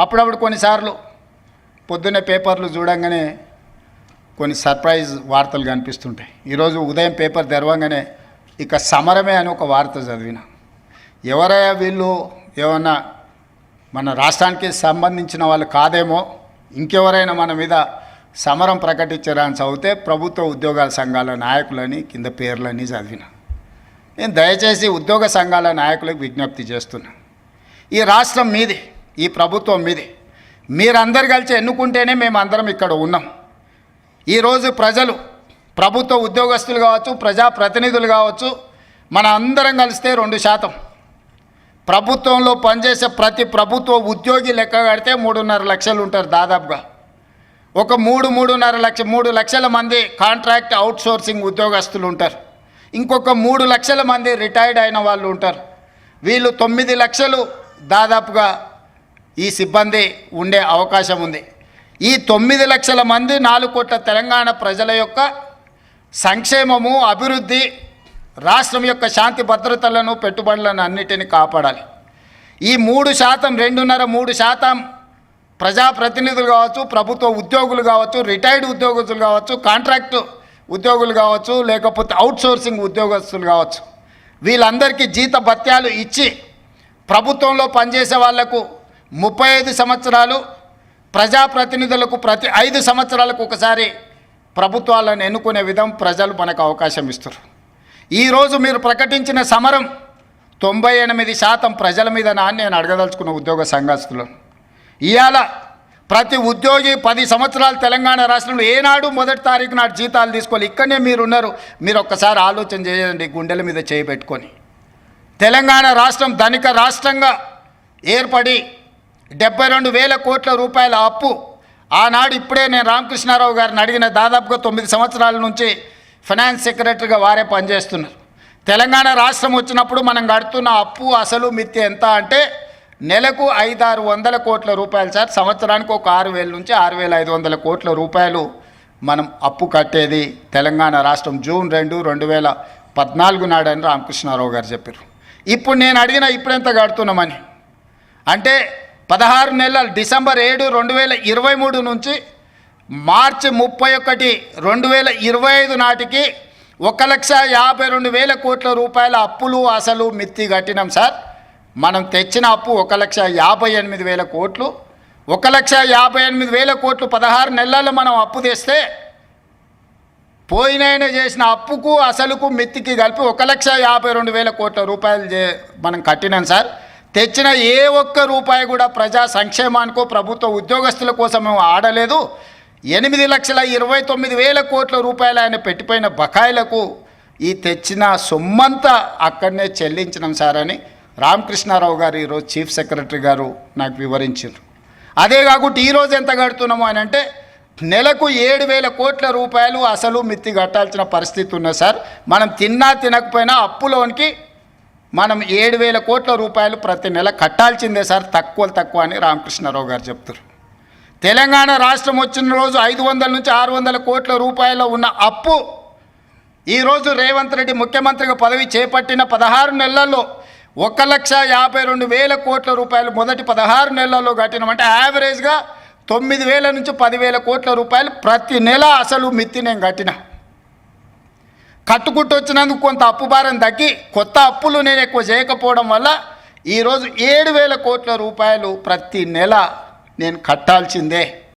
అప్పుడప్పుడు కొన్నిసార్లు పొద్దున్నే పేపర్లు చూడంగానే కొన్ని సర్ప్రైజ్ వార్తలు కనిపిస్తుంటాయి. ఈరోజు ఉదయం పేపర్ తెరవంగానే ఇక సమరమే అని ఒక వార్త చదివిన. ఎవరయ్యా వీళ్ళు, ఏమన్నా మన రాష్ట్రానికి సంబంధించిన వాళ్ళు కాదేమో, ఇంకెవరైనా మన మీద సమరం ప్రకటించారా అని చదివితే ప్రభుత్వ ఉద్యోగాల సంఘాల నాయకులని కింద పేర్లని చదివిన. నేను దయచేసి ఉద్యోగ సంఘాల నాయకులకు విజ్ఞప్తి చేస్తున్నా, ఈ రాష్ట్రం మీది, ఈ ప్రభుత్వం మీది, మీరందరు కలిసి ఎన్నుకుంటేనే మేము అందరం ఇక్కడ ఉన్నాం. ఈరోజు ప్రజలు, ప్రభుత్వ ఉద్యోగస్తులు కావచ్చు, ప్రజాప్రతినిధులు కావచ్చు, మన అందరం కలిస్తే 2%, ప్రభుత్వంలో పనిచేసే ప్రతి ప్రభుత్వ ఉద్యోగి లెక్క కడితే 3.5 లక్షలు ఉంటారు దాదాపుగా. ఒక 3 లక్షల మంది కాంట్రాక్ట్ అవుట్సోర్సింగ్ ఉద్యోగస్తులు ఉంటారు. ఇంకొక 3 లక్షల మంది రిటైర్డ్ అయిన వాళ్ళు ఉంటారు. వీళ్ళు 9 లక్షలు దాదాపుగా ఈ సిబ్బంది ఉండే అవకాశం ఉంది. ఈ 9 లక్షల మంది 4 కోట్ల తెలంగాణ ప్రజల యొక్క సంక్షేమము, అభివృద్ధి, రాష్ట్రం యొక్క శాంతి భద్రతలను, పెట్టుబడులను అన్నిటిని కాపాడాలి. ఈ 3%, 2.5-3% ప్రజాప్రతినిధులు కావచ్చు, ప్రభుత్వ ఉద్యోగులు కావచ్చు, రిటైర్డ్ ఉద్యోగస్తులు కావచ్చు, కాంట్రాక్టు ఉద్యోగులు కావచ్చు, లేకపోతే అవుట్సోర్సింగ్ ఉద్యోగస్తులు కావచ్చు, వీళ్ళందరికీ జీత భత్యాలు ఇచ్చి ప్రభుత్వంలో పనిచేసే వాళ్లకు 35 సంవత్సరాలు, ప్రజాప్రతినిధులకు ప్రతి 5 సంవత్సరాలకు ఒకసారి ప్రభుత్వాలను ఎన్నుకునే విధం ప్రజలు మనకు అవకాశం ఇస్తారు. ఈరోజు మీరు ప్రకటించిన సమరం 98% ప్రజల మీద నేను అడగదలుచుకున్న ఉద్యోగ సంఘస్థులను. ఇవాళ ప్రతి ఉద్యోగి 10 సంవత్సరాలు తెలంగాణ రాష్ట్రంలో ఏనాడు మొదటి తారీఖు నాడు జీతాలు తీసుకోవాలి. ఇక్కడనే మీరున్నారు, మీరు ఒక్కసారి ఆలోచన చేయండి, గుండెల మీద చేయబెట్టుకొని. తెలంగాణ రాష్ట్రం ధనిక రాష్ట్రంగా ఏర్పడి 72,000 కోట్ల రూపాయల అప్పు ఆనాడు, ఇప్పుడే నేను రామకృష్ణారావు గారిని అడిగిన, దాదాపుగా 9 సంవత్సరాల నుంచి ఫైనాన్స్ సెక్రటరీగా వారే పనిచేస్తున్నారు. తెలంగాణ రాష్ట్రం వచ్చినప్పుడు మనం కడుతున్న అప్పు అసలు మిత్తి ఎంత అంటే నెలకు 500-600 కోట్ల రూపాయలు సార్. సంవత్సరానికి ఒక 6,000 నుంచి 6,500 కోట్ల రూపాయలు మనం అప్పు కట్టేది తెలంగాణ రాష్ట్రం జూన్ 2, 2014 నాడని రామకృష్ణారావు గారు చెప్పారు. ఇప్పుడు నేను అడిగిన ఇప్పుడెంత కడుతున్నామని అంటే 16 నెలలు, డిసెంబర్ 7, 2023 నుంచి మార్చి 31, 2025 నాటికి 1,52,000 కోట్ల రూపాయల అప్పులు అసలు మిత్తి కట్టినాం సార్. మనం తెచ్చిన అప్పు 1,58,000 కోట్లు. 1,58,000 కోట్లు 16 నెలల్లో మనం అప్పు తెస్తే పోయినైనా చేసిన అప్పుకు అసలుకు మిత్తికి కలిపి 1,52,000 కోట్ల రూపాయలు మనం కట్టినాం సార్. తెచ్చిన ఏ ఒక్క రూపాయి కూడా ప్రజా సంక్షేమానికో, ప్రభుత్వ ఉద్యోగస్తుల కోసం మేము ఆడలేదు. 8,29,000 కోట్ల రూపాయలు ఆయన పెట్టిపోయిన బకాయిలకు ఈ తెచ్చిన సొమ్మంతా అక్కడనే చెల్లించినాం సార్ అని రామకృష్ణారావు గారు ఈరోజు చీఫ్ సెక్రటరీ గారు నాకు వివరించారు. అదే కాకుండా ఈరోజు ఎంత కడుతున్నాము అని అంటే నెలకు 7,000 కోట్ల రూపాయలు అసలు మిత్తి కట్టాల్సిన పరిస్థితి ఉన్నది సార్. మనం తిన్నా తినకపోయినా అప్పులోనికి మనం 7,000 కోట్ల రూపాయలు ప్రతి నెల కట్టాల్సిందే సార్, తక్కువ అని రామకృష్ణారావు గారు చెప్తారు. తెలంగాణ రాష్ట్రం వచ్చిన రోజు 500 నుంచి 600 కోట్ల రూపాయలు ఉన్న అప్పు ఈరోజు రేవంత్ రెడ్డి ముఖ్యమంత్రిగా పదవి చేపట్టిన 16 నెలల్లో 1,52,000 కోట్ల రూపాయలు మొదటి 16 నెలల్లో కట్టినామంటే యావరేజ్గా 9,000 నుంచి 10,000 కోట్ల రూపాయలు ప్రతి నెల అసలు మిత్తి నేను కట్టిన. కట్టుకుంటూ వచ్చినందుకు కొంత అప్పు భారం తగ్గి కొత్త అప్పులు నేను ఎక్కువ చేయకపోవడం వల్ల ఈరోజు 7,000 కోట్ల రూపాయలు ప్రతి నెల నేను కట్టాల్సిందే.